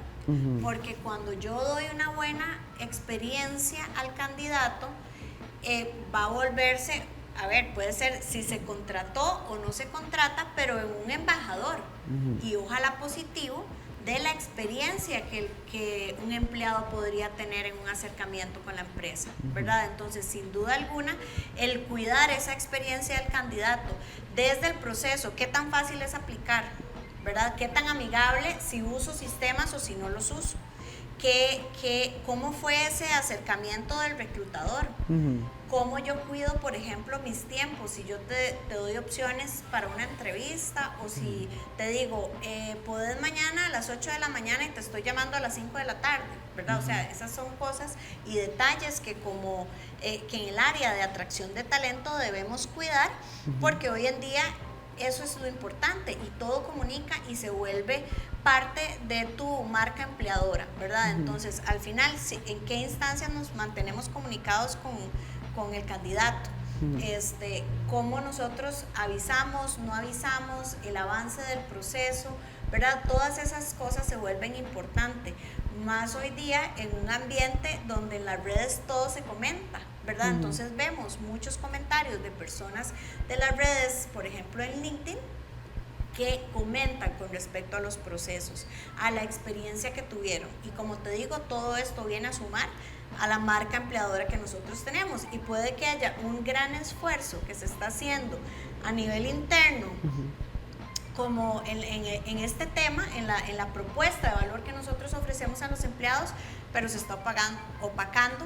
Porque cuando yo doy una buena experiencia al candidato, va a volverse, a ver, puede ser si se contrató o no se contrata, pero en un embajador, y ojalá positivo, de la experiencia que un empleado podría tener en un acercamiento con la empresa, ¿verdad? Entonces, sin duda alguna, el cuidar esa experiencia del candidato desde el proceso, qué tan fácil es aplicar, ¿verdad? Qué tan amigable si uso sistemas o si no los uso. ¿Cómo fue ese acercamiento del reclutador? ¿Cómo yo cuido, por ejemplo, mis tiempos? Si yo te doy opciones para una entrevista, o si te digo, podés mañana a las 8 de la mañana y te estoy llamando a las 5 de la tarde, ¿verdad? O sea, esas son cosas y detalles que que en el área de atracción de talento debemos cuidar, porque hoy en día eso es lo importante y todo comunica y se vuelve parte de tu marca empleadora, ¿verdad? Entonces, al final, ¿en qué instancia nos mantenemos comunicados con el candidato? Cómo nosotros avisamos, no avisamos, el avance del proceso, ¿verdad? Todas esas cosas se vuelven importantes, más hoy día en un ambiente donde en las redes todo se comenta, ¿verdad? Entonces vemos muchos comentarios de personas de las redes, por ejemplo en LinkedIn, que comentan con respecto a los procesos, a la experiencia que tuvieron. Y como te digo, todo esto viene a sumar a la marca empleadora que nosotros tenemos, y puede que haya un gran esfuerzo que se está haciendo a nivel interno, como en este tema, en la propuesta de valor que nosotros ofrecemos a los empleados, pero se está opacando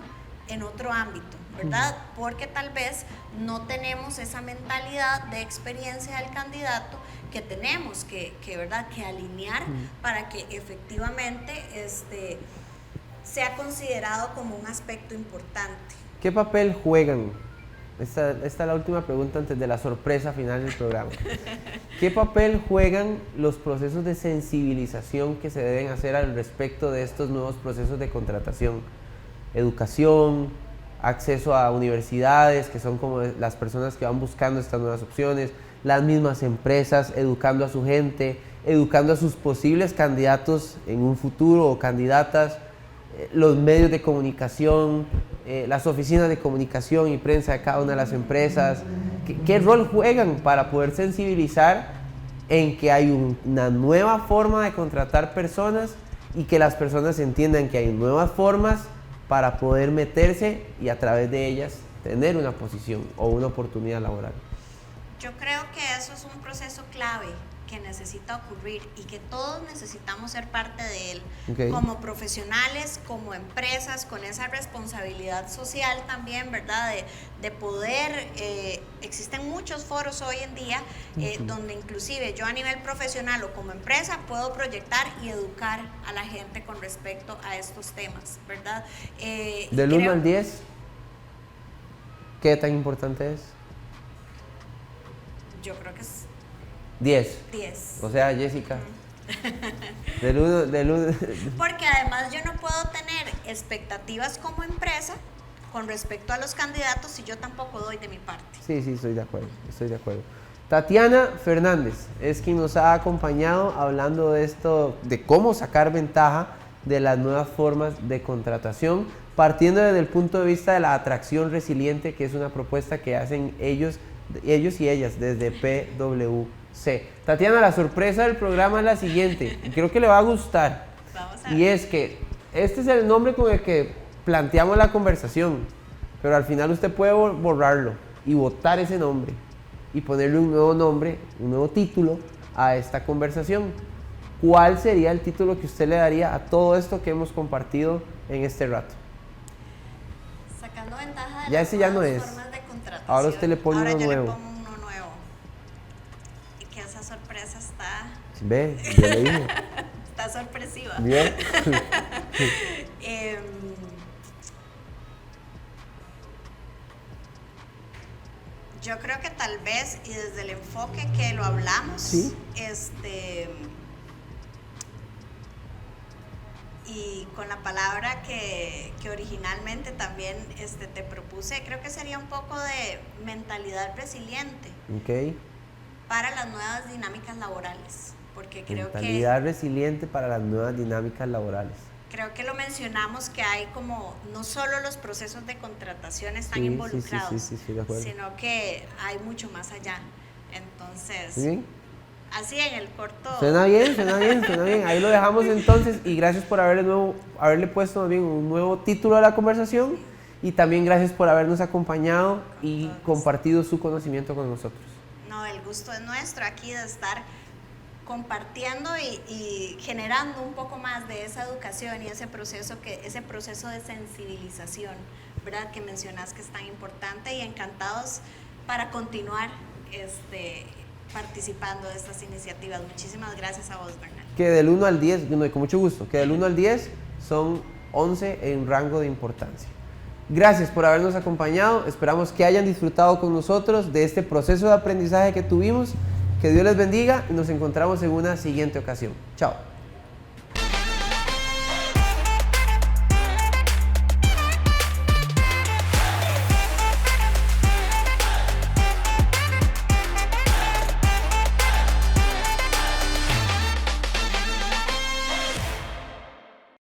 en otro ámbito, ¿verdad? Porque tal vez no tenemos esa mentalidad de experiencia del candidato que tenemos ¿verdad? Que alinear para que efectivamente sea considerado como un aspecto importante. ¿Qué papel juegan? Esta es la última pregunta antes de la sorpresa final del programa. ¿Qué papel juegan los procesos de sensibilización que se deben hacer al respecto de estos nuevos procesos de contratación? Educación, acceso a universidades, que son como las personas que van buscando estas nuevas opciones, las mismas empresas educando a su gente, educando a sus posibles candidatos en un futuro o candidatas, los medios de comunicación, las oficinas de comunicación y prensa de cada una de las empresas. ¿Qué rol juegan para poder sensibilizar en que hay una nueva forma de contratar personas y que las personas entiendan que hay nuevas formas para poder meterse y a través de ellas tener una posición o una oportunidad laboral? Yo creo que eso es un proceso clave que necesita ocurrir y que todos necesitamos ser parte de él, como profesionales, como empresas, con esa responsabilidad social también, ¿verdad? De poder, existen muchos foros hoy en día donde inclusive yo a nivel profesional o como empresa puedo proyectar y educar a la gente con respecto a estos temas, ¿verdad? Del 1 al 10, ¿qué tan importante es? Yo creo que es 10. 10. O sea, Jessica. Del 1. Porque además yo no puedo tener expectativas como empresa con respecto a los candidatos si yo tampoco doy de mi parte. Sí, estoy de acuerdo. Tatiana Fernández es quien nos ha acompañado hablando de esto, de cómo sacar ventaja de las nuevas formas de contratación, partiendo desde el punto de vista de la atracción resiliente, que es una propuesta que hacen ellos y ellas desde PwC. Tatiana, la sorpresa del programa es la siguiente, y creo que le va a gustar. Vamos a ver. Y es que este es el nombre con el que planteamos la conversación, pero al final usted puede borrarlo y votar ese nombre y ponerle un nuevo nombre, un nuevo título a esta conversación. ¿Cuál sería el título que usted le daría a todo esto que hemos compartido en este rato? Sacando ventaja de Ya las ese ya no nuevas es. formas de contratación. Ahora usted le pone uno nuevo. Le pongo uno nuevo. Ve, yo le dije. Está sorpresiva. Bien. Yo creo que tal vez, y desde el enfoque que lo hablamos, ¿Sí? Y con la palabra que originalmente también te propuse, creo que sería un poco de mentalidad resiliente Ok. para las nuevas dinámicas laborales, porque creo Mentalidad resiliente para las nuevas dinámicas laborales. creo que lo mencionamos, que hay como no solo los procesos de contratación están Sí, involucrados, sí, de acuerdo. sino que hay mucho más allá. Entonces, ¿Muy bien? así en el corto. Suena bien, suena bien, suena bien. Ahí lo dejamos entonces y gracias por haberle puesto más bien un nuevo título a la conversación y también gracias por habernos acompañado y compartido su conocimiento con nosotros. No, el gusto es nuestro aquí de estar compartiendo y generando un poco más de esa educación y ese proceso de sensibilización, ¿verdad? Que mencionas que es tan importante, y encantados para continuar participando de estas iniciativas. Muchísimas gracias a vos, Bernal. Que del 1 al 10, no, con mucho gusto, que del 1 al 10 son 11 en rango de importancia. Gracias por habernos acompañado, esperamos que hayan disfrutado con nosotros de este proceso de aprendizaje que tuvimos. Que Dios les bendiga y nos encontramos en una siguiente ocasión. Chao.